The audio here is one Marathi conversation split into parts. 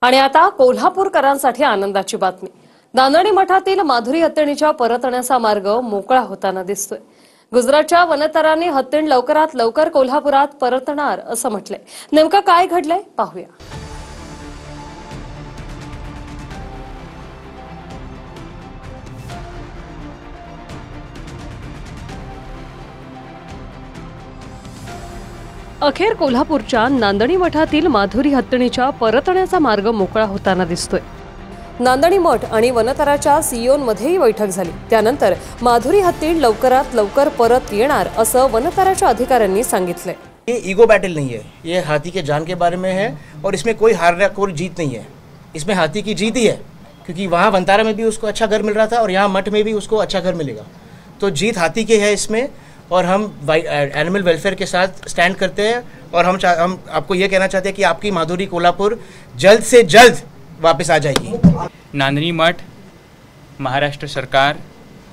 आणि आता कोल्हापूरकरांसाठी आनंदाची बातमी। नांदणी मठातील माधुरी हत्तीणीच्या परतण्याचा मार्ग मोकळा होताना दिसतोय। गुजरातच्या वनतरांनी हत्तीण लवकरात लवकर कोल्हापुरात परतणार असं म्हटलंय। नेमकं काय घडलंय पाहूया। अखेर कोल्हापूरच्या नांदणी मठातील माधुरी हत्तीणीच्या परतण्याचा मार्ग मोकळा होताना दिसतोय। नांदणी मठ आणि वनतराच्या सीईओंमध्येही बैठक झाली। त्यानंतर माधुरी हत्तीण लवकरात लवकर परत येणार असं वनतराच्या अधिकाऱ्यांनी सांगितलंय। ये ईगो बैटल नहीं है, ये हाथी के जान के बारे में है और इसमें कोई हार या कोई जीत नहीं है। इसमें हाथी की जीत ही है, क्योंकि वहाँ वनतारा में भी उसको अच्छा घर मिल रहा था और यहाँ मठ में भी उसको अच्छा घर मिलेगा। तो जीत हाथी की है इसमें, और हम एनिमल वेलफेयर के साथ स्टैंड करते हैं। और हम आपको ये कहना चाहते हैं कि आपकी माधुरी कोल्हापुर जल्द से जल्द वापस आ जाएगी। नांदणी मठ, महाराष्ट्र सरकार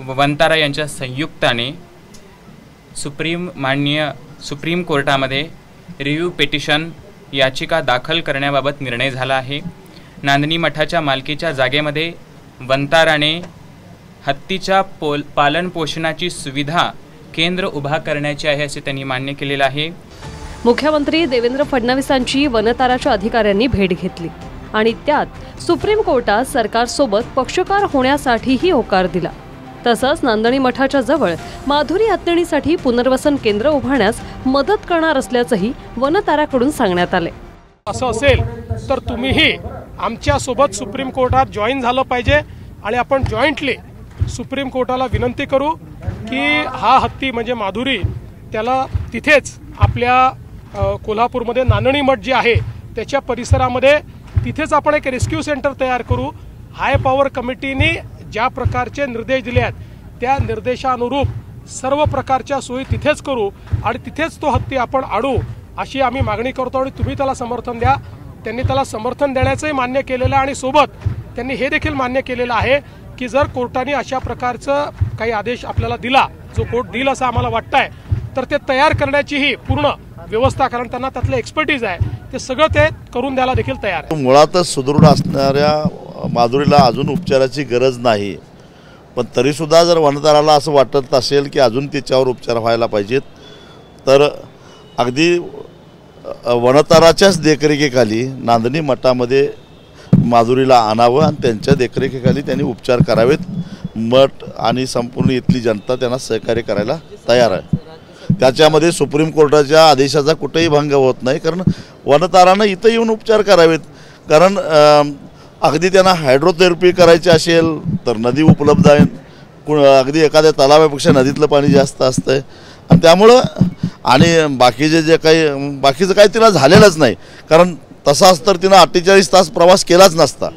व वनतारा यांच्या संयुक्ताने सुप्रीम कोर्टामध्ये रिव्ह्यू पिटिशन याचिका दाखल करण्याबाबत निर्णय झाला आहे। नांदणी मठाच्या मालकीच्या जागेमध्ये वनताराने हत्तीच्या पालन पोषणाची सुविधा केंद्र उभा करण्याचे आहे असे त्यांनी मान्य केलेले आहे। मुख्यमंत्री देवेंद्र फडणवीसांची वनताराच्या अधिकाऱ्यांनी भेट घेतली आणि त्यात सुप्रीम कोर्टात सरकारसोबत पक्षकार होण्यासाठीही होकार दिला। तसंच नांदणी मठाच्या जवळ माधुरी हत्तीणीसाठी पुनर्वसन केंद्र उभारण्यास मदत करणार असल्याचंही वनताराकडून सांगण्यात आले। असं असेल तर तुम्हीही आमच्या सोबत सुप्रीम कोर्टात जॉईन झालं पाहिजे आणि आपण जॉईंटली सुप्रीम कोर्टाला विनंती करू की हा हत्ती म्हणजे माधुरी त्याला तिथेच आपल्या कोल्हापूरमध्ये नांदणी मठ जे आहे त्याच्या परिसरामध्ये तिथेच आपण एक रेस्क्यू सेंटर तयार करू। हाय पॉवर कमिटीने ज्या प्रकारचे निर्देश दिले आहेत त्या निर्देशानुरूप सर्व प्रकारच्या सोयी तिथेच करू आणि तिथेच तो हत्ती आपण आणू अशी आम्ही मागणी करतो आणि तुम्ही त्याला समर्थन द्या। त्यांनी त्याला समर्थन देण्याचंही मान्य केलेलं आहे आणि सोबत त्यांनी हे देखील मान्य केलेलं आहे की जर कोर्टाने अशा प्रकारचं काही आदेश आपल्याला दिला, जो कोर्ट देईल असं आम्हाला वाटतंय, तर ते तयार करण्याचीही पूर्ण व्यवस्था, कारण त्यांना त्यातलं एक्सपर्टीज आहे, ते सगळं ते करून द्यायला देखील तयार आहे। मुळातच सुदृढ असणाऱ्या माधुरीला अजून उपचाराची गरज नाही, पण तरीसुद्धा जर वनताराला असं वाटत असेल की अजून तिच्यावर उपचार व्हायला पाहिजेत तर अगदी वनताराच्याच देखरेखीखाली नांदणी मठामध्ये माधुरीला आणावं आणि त्यांच्या देखरेखीखाली त्यांनी उपचार करावेत। मठ आणि संपूर्ण इथली जनता त्यांना सहकार्य करायला तयार आहे। त्याच्यामध्ये सुप्रीम कोर्टाच्या आदेशाचा कुठेही भंग होत नाही, कारण वनतारानं इथं येऊन उपचार करावेत। कारण अगदी त्यांना हायड्रोथेरपी करायची असेल तर नदी उपलब्ध आहे, अगदी एखाद्या तलावापेक्षा नदीतलं पाणी जास्त असतंय आणि त्यामुळं आणि बाकीचं काही तिला झालेलंच नाही, कारण तसाच तर तिनं 48 तास प्रवास केलाच नसता।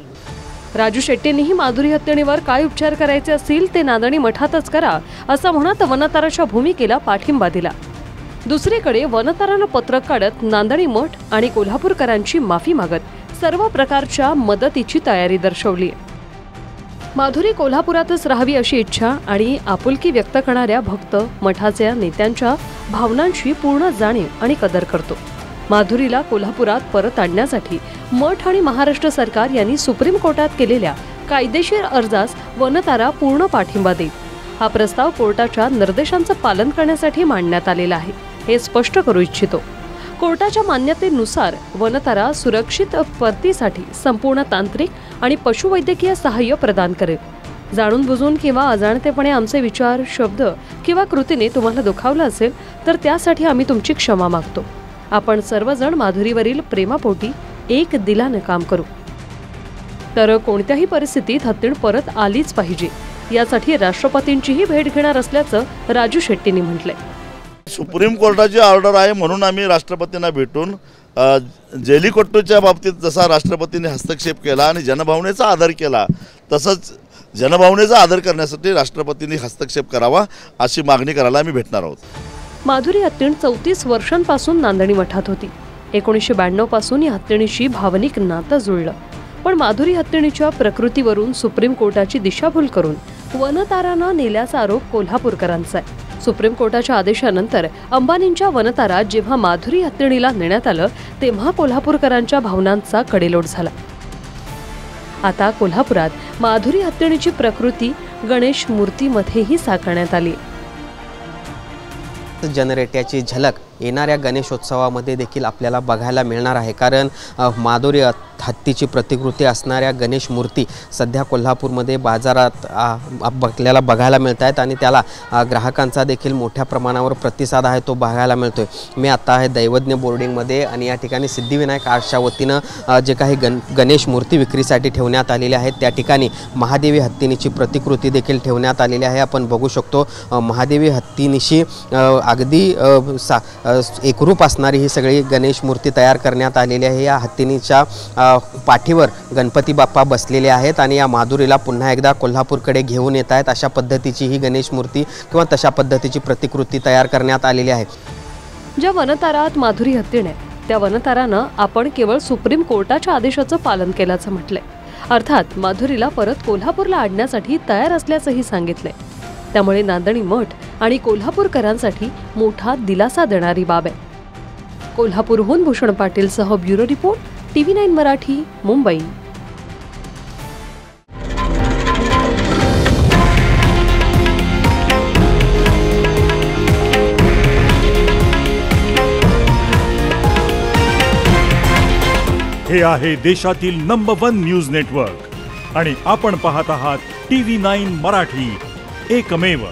राजू शेट्टींनीही माधुरी हत्तीणीवर काय उपचार करायचे असतील ते नांदणी मठातच करा असं म्हणत वनताराच्या भूमिकेला पाठिंबा दिला। दुसरीकडे वनतारानं पत्रक काढत नांदणी मठ आणि कोल्हापूरकरांची माफी मागत सर्व प्रकारच्या मदतीची तयारी दर्शवली। माधुरी कोल्हापुरातच राहावी अशी इच्छा आणि आपुलकी व्यक्त करणाऱ्या भक्त मठाच्या नेत्यांच्या भावनांची पूर्ण जाणीव आणि कदर करतो। माधुरीला कोल्हापुरात परत आणण्यासाठी मठ आणि महाराष्ट्र सरकार यांनी सुप्रीम कोर्टात केलेल्या कायदेशीर अर्जास वनतारा पूर्ण पाठिंबा देईल। हा प्रस्ताव कोर्टाच्या निर्देशांचं पालन करण्यासाठी मांडण्यात आलेला आहे हे स्पष्ट करू इच्छितो। कोर्टाच्या मान्यतेनुसार वनतारा सुरक्षित परतीसाठी संपूर्ण तांत्रिक आणि पशुवैद्यकीय सहाय्य प्रदान करेल। जाणून बुजून किंवा अजाणतेपणे आमचे विचार, शब्द किंवा कृतीने तुम्हाला दुखावलं असेल तर त्यासाठी आम्ही तुमची क्षमा मागतो। आपण सर्वजण माधुरीवरील प्रेमापोटी एक दिलानं काम करू, तर कोणत्याही परिस्थितीत हत्तीण परत आलीच पाहिजे यासाठी राष्ट्रपतींचीही भेट घेणार असल्याचं राजू शेट्टींनी म्हटलंय। सुप्रीम कोर्टाची ऑर्डर आहे म्हणून आम्ही राष्ट्रपतींना भेटून जेलीकट्टूच्या बाबतीत जसा राष्ट्रपतींनी हस्तक्षेप केला आणि जनभावनेचा आदर केला तसंच जनभावनेचा आदर करण्यासाठी राष्ट्रपतींनी हस्तक्षेप करावा अशी मागणी करायला आम्ही भेटणार आहोत। माधुरी हत्तीण 34 वर्षांपासून नांदणी मठात होती। 1992 पासून या हत्तीणीशी भावनिक नातं जुळलं, पण माधुरी हत्तीणीच्या प्रकृतीवरून सुप्रीम कोर्टाची दिशाभूल करून वनतारानं नेल्याचा आरोप कोल्हापूरकरांचा आहे। सुप्रीम कोर्टाच्या आदेशानंतर अंबानींच्या वनतारा जेव्हा माधुरी हत्तीणीला नेण्यात आलं तेव्हा कोल्हापूरकरांच्या भावनांचा कडेलोट झाला। आता कोल्हापुरात माधुरी हत्तीणीची प्रकृती गणेश मूर्तीमध्येही साकारण्यात आली। जनरेट्याची झलक येणाऱ्या गणेशोत्सवामध्ये देखील आपल्याला बघायला मिळणार आहे, कारण माधुरी हत्तीची प्रतिकृती असणाऱ्या गणेश मूर्ती सध्या कोल्हापूरमध्ये बाजारात आपल्याला बघायला मिळत आहेत आणि त्याला ग्राहकांचा देखील मोठ्या प्रमाणावर प्रतिसाद आहे तो बघायला मिळतोय। मी आता आहे दैवज्ञ बोर्डिंगमध्ये आणि या ठिकाणी सिद्धिविनायक आर्ट्सच्या वतीनं जे काही गणेश मूर्ती विक्रीसाठी ठेवण्यात आलेल्या आहेत त्या ठिकाणी महादेवी हत्तीनीची प्रतिकृती देखील ठेवण्यात आलेली आहे। आपण बघू शकतो महादेवी हत्तीनीशी अगदी एकरूप असणारी ही सगळी गणेश मूर्ती तयार करण्यात आलेली आहे। या हत्तीनीच्या पाठीवर गणपती बाप्पा बसलेले आहेत आणि या माधुरीला पुन्हा एकदा कोल्हापूरकडे घेऊन येत आहेत अशा पद्धतीची ही गणेश मूर्ती किंवा तशा पद्धतीची प्रतिकृती तयार करण्यात आलेली आहे। ज्या वनतारात माधुरी हत्तीणे त्या वनतारानं आपण केवळ सुप्रीम कोर्टाच्या आदेशाचं पालन केल्याचं म्हटलंय। अर्थात माधुरीला परत कोल्हापूरला आणण्यासाठी तयार असल्याचंही सांगितलंय। त्यामुळे नांदणी मठ आणि कोल्हापूरकरांसाठी मोठा दिलासा देणारी बाब आहे। कोल्हापूरहून भूषण पाटीलसह bureau report TV9 Marathi, Mumbai. हे आहे देशातील नंबर 1 न्यूज नेटवर्क आणि आपण पाहत आहात TV9 मराठी, एकमेव।